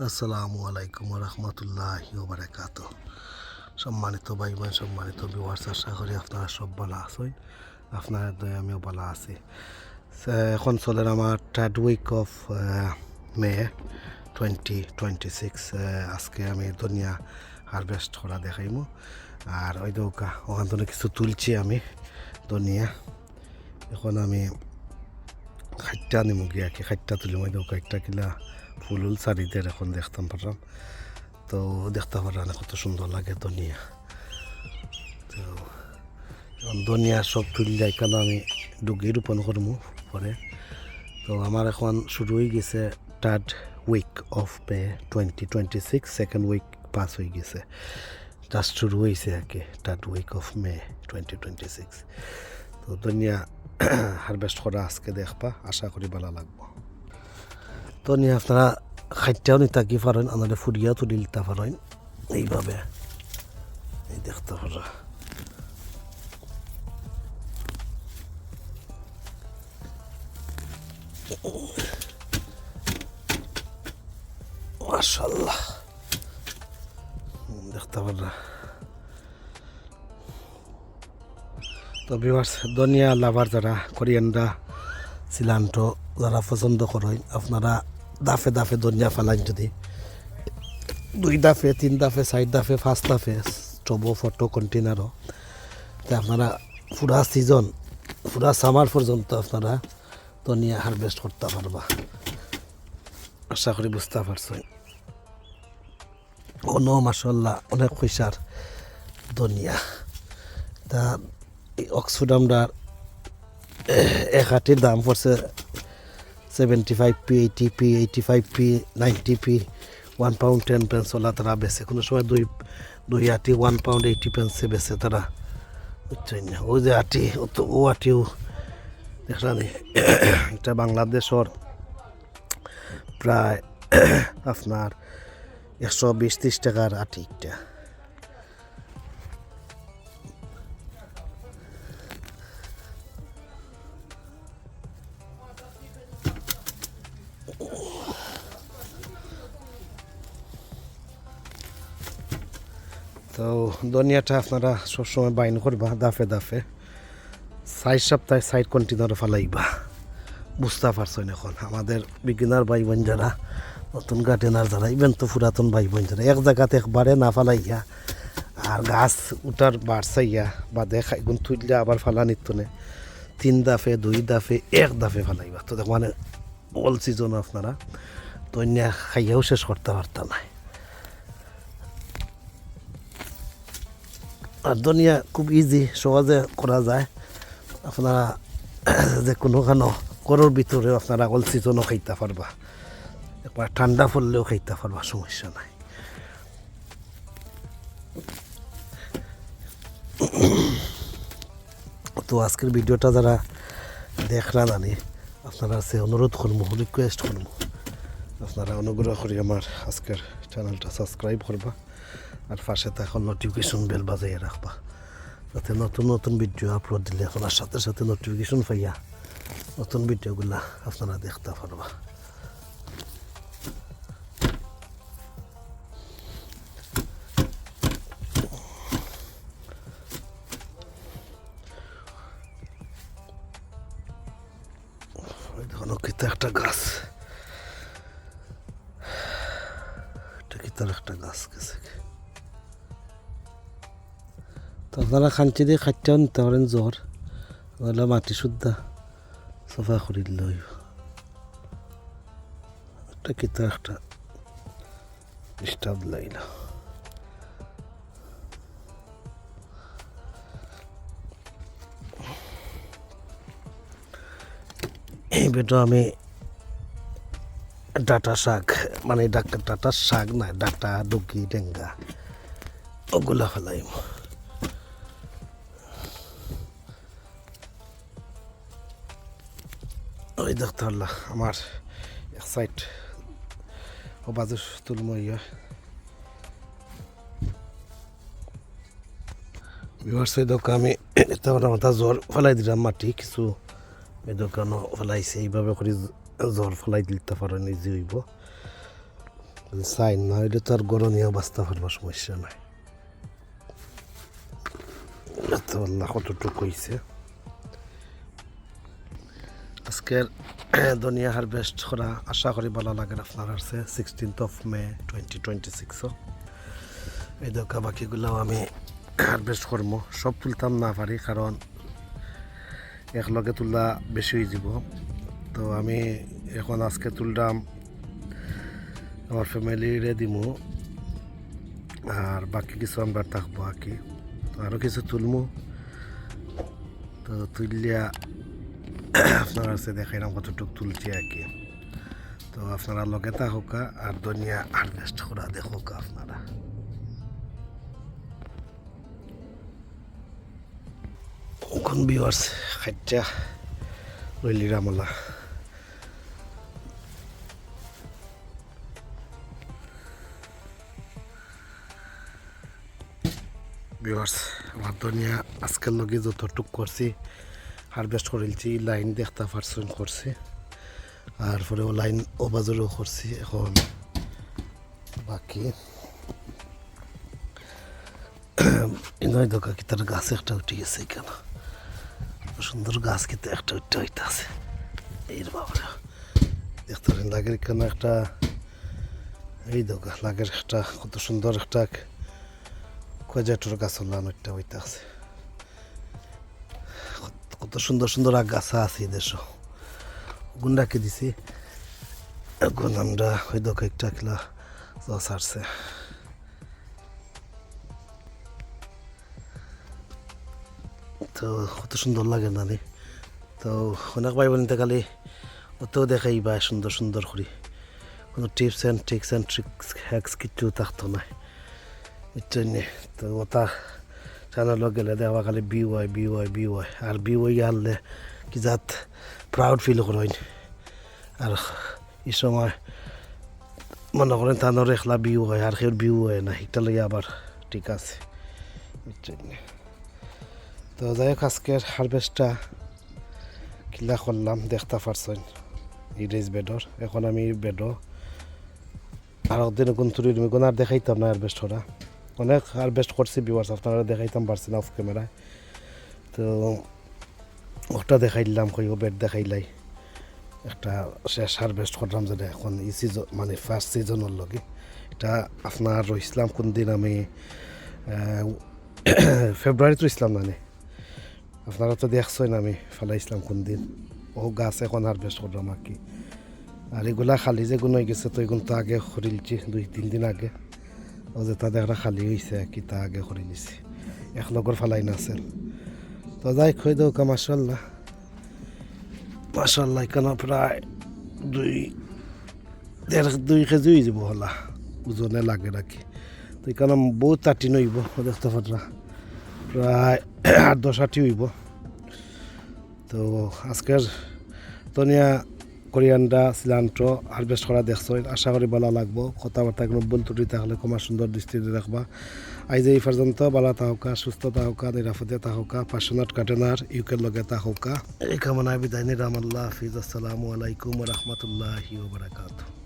আসসালামু আলাইকুম রহমতুল্লাহি ওয়া বারাকাতুহু। সম্মানিত ভাই বোন, সম্মানিত ভিউয়ার্স, আশা করি আপনারা সব ভালো আছেন। আপনার দয়া আমিও ভালো আছি। এখন চলে আমার থার্ড উইক অফ মে 2026। আজকে আমি দুনিয়া হারভেস্ট করা দেখাইমু। আর ওই দৌকা ওখান থেকে কিছু তুলছি আমি দুনিয়া। এখন আমি খাইটা নিমু গিয়া কি খাইটা তুলিম। ওই দৌকা একটা কিলা ফুল চারিদের এখন দেখতাম পারলাম, তো দেখতে পারলাম কত সুন্দর লাগে দুনিয়া। তো দুনিয়া সব তুললে কেন আমি ডুগি রোপণ করবো পরে। তো আমার এখন শুরু হয়ে গেছে third week of May 2026। Second week pass হয়ে গেছে, জাস্ট শুরু হয়েছে আর কি থার্ড উইক অফ মে 2026। তো দুনিয়া হারভেস্ট করা আজকে দেখবা, আশা করি ভালো লাগবো। তো নিয়ে আপনারা খাইটাও নিতে কি পারেন, আমাদের ফুরিয়াও তুলি নিতে পারেন এইভাবে, এই দেখতে পারা। মাশাআল্লাহ দেখতে পারা। তো ভিউয়ার্স, ধনিয়া লাভার যারা, coriander, cilantro যারা পছন্দ করেন, আপনারা দাফে দাফে ধনিয়া ফেলান। যদি 2 দাফে 3 দাফে 4 দাফে 5 দাফে টবো ফটো কন্টেনারও, তো আপনারা পুরা সিজন পুরা সামার পর্যন্ত আপনারা ধনিয়া হারভেস্ট করতে পারবা। আশা করি বুঝতে পারছেন। অন্য মাশাআল্লাহ অনেক পয়সার ধনিয়া। তা অক্সফোর্ড আমরা এক হাটির দাম পড়ছে 75p, 80p, 85p, 90p, 1 pound 10 pence OLA তারা বেছে। কোনো সময় দুই আটি 1 pound 80 pence বেছে তারা, বুঝছেন না? ওই যে আটি, ও আটিও দেখলানি। এটা বাংলাদেশের প্রায় আপনার 120-30 টাকার আটি একটা। তো ধনিয়াটা আপনারা সবসময় বাইন করবা দাফে দাফে, 4 সপ্তাহে 4 কন্টেনারে ফেলাইবা। বুঝতে পারছেন? এখন আমাদের বিগিনার ভাই বোন যারা, নতুন গার্ডেনার যারা, ইভেন তো পুরাতন ভাই বোন যারা, এক জায়গাতে একবারে না ফেলাইয়া আর গাছ উঠার বাড়ছাইয়া বা দেখা গুণ তুললে আবার ফালা নিত না, 3 দাফে 2 দাফে 1 দাফে ফেলাইবা। তো দেখ মানে অল সিজন আপনারা ধনিয়া খাইয়াও শেষ করতে পারতা না। আর ধনিয়া খুব ইজি, সহজে করা যায়। আপনারা যে কোনোখানো ঘরের ভিতরে আপনারা অল সিজনও খাইতে পারবা, একবার ঠান্ডা পড়লেও খাইতে পারবা, সমস্যা নাই। তো আজকের ভিডিওটা যারা দেখরা জানি, আপনারা সে অনুরোধ করবো, রিকোয়েস্ট করবো, আপনারা অনুগ্রহ করি আমার আজকের চ্যানেলটা সাবস্ক্রাইব করবা আর পাশে থাকা নোটিফিকেশন বেল বাজাইয়া রাখবা, যাতে নতুন নতুন ভিডিও আপলোড দিলে আপনার সাথে সাথে নোটিফিকেশন পাইয়া নতুন ভিডিওগুলা আপনারা দেখতে পারবা। দেখুন কিতা একটা গাছ, এটা কিতার একটা গাছ গেছে। তো আপনারা খাঞ্চি দিয়ে খাইটাও নিতে পারেন জ্বর, নাহলে মাটি শুদ্ধা সফা করে দিলে হইব। এটা কিতা একটা ডিস্টার্ব লাইলা। এই বেটা আমি ডাটা শাক, মানে ডাটা শাক না, ডাটা ডুগি ডেঙ্গা ওগুলা ফেলাইম। ওই দেখতে পারলা আমার এক সাইড ও বাজু তুলম ইয়া বিভার্স। এই দোকান আমি মাথা জ্বর ফেলাই দিলাম, মাটি কিছু এই দোকানও ফেলাইছে। এইভাবে করে জ্বর ফেলাই দিতে পারেন, ইজি হইব। সাইন না এটা তো আর গরম নিয়েও বাঁচতে পারবার সমস্যা নাই। তো আল্লাহ কতটুকু হয়েছে আজকের দুনিয়া হারভেস্ট করা আশা করি ভালো লাগে আপনার আছে 16th May 2026। এই দোকা বাকিগুলোও আমি হারভেস্ট করবো, সব তুলতাম না পারি কারণ একলগে তুললা বেশি হয়ে যাব। তো আমি এখন আজকে তুললাম আমার ফ্যামিলিরে দিমু আর বাকি কিছু আমরা থাকবো আর কি। তো আরও কিছু তুলমু, তো তুললিয়া আপনারা আছে দেখাইলাম কতটুকু তুলছি আর কি। তো আপনারা লগে থাকুকা আর দুনিয়া হারভেস্ট করা দেখুকা আপনারা। কোন ভিউয়ার্স খাইটা রইলি রামলা ভিউয়ার্স আমার দুনিয়া আজকের লগে যতটুক করছি হারভেস্ট করেছি লাইন দেখতে পারছেন করছি, আর পরেও লাইন ওবাজরও করছি। এখন বাকি নয় দোকা কি তার গাছ একটা উঠে গেছে কেন, সুন্দর গাছ কিন্তু একটা উঠতে হইতে আছে। এর বাবা দেখতে লাগের কেন একটা এই দোকা লাগের একটা কত সুন্দর একটা কয়েকটার গাছ লাগানোটা হইতে আছে। কত সুন্দর সুন্দর গাছা আছে দেশ গুন্ডাকে দিছি। এখন আমরা ওই দোকা একটা খেলা ছাড়ছে। তো কত সুন্দর লাগে না রে। তো অনেক ভাই বোনতে খালি অত দেখাই বা সুন্দর সুন্দর করি, কোনো টিপস অ্যান্ড ট্রিক্স হ্যাক্স কিছু থাকতো না এর জন্যে। তো ওটা চ্যানেলও গেলে দেওয়া খালি বিউ হয় আর বিউ হয়ে আনলে কি যাত প্রাউড ফিল করেন। আর এই সময় মনে করেন তানোর একলা বিউ হয় আর কেউ বিউ হয় না, এটা লইয়া আবার ঠিক আছে এর জন্যে। তো যাই হোক আজকের হারভেস্টটা কিলা করলাম দেখতে পারছেন এই রেস বেডর। এখন আমি বেডও আর দিন গুণ তুলি গুণ আর দেখাইতাম না হারভেস্ট করা, অনেক হারভেস্ট করছি ভিউয়ার্স আপনারা দেখাইতাম পারছি না অফ ক্যামেরায়। তো ওটা দেখাই দিলাম কই বেড দেখাইলাই একটা শেষ হারভেস্ট করলাম যেটা এখন এই সিজন মানে ফার্স্ট সিজনের লগে। এটা আপনার রইছিলাম কোন দিন আমি ফেব্রুয়ারিতে রইছিলাম মানে আপনারা তো দেখছেন আমি ফেলাইছিলাম কোন দিন। ও গাছ এখন হারভেস্ট করলাম আর কি। আর এগুলা খালি যে গুণ হয়ে গেছে তো এগুলো তো আগে খরিলছি 2-3 দিন আগে। ও যে তাদের একটা খালি হয়েছে আর কি, তা আগে করে নিছি এক লগর ফেলাই না আছে। তো যাই খই দৌকা মাসাল্লাহ এখানে প্রায় 2 কেজি হয়ে যাব হলা ওজনে লাগে নাকি। তো এখানে বহুত তাটি নইব দেখতে পারা প্রায় 8-10 হইব। তো আজকের ধনিয়া coriander সিলান্ট্রো হারভেস্ট করা দেখছো, আশা করি ভালো লাগবো। কথাবার্তা কোনো ভুল ত্রুটি থাকলে ক্ষমা সুন্দর দৃষ্টিতে রাখবা। আজ এই পর্যন্ত ভালো থাকা, সুস্থ থাকা, নিরাপদে থাকা, পাশনাট কাটেনার ইউকের লগে থাকা এই কামনায় বিদায় নিলাম। আল্লাহ হাফিজ। আসসালামু আলাইকুম ওয়া রাহমাতুল্লাহি ওয়া বারাকাতুহু।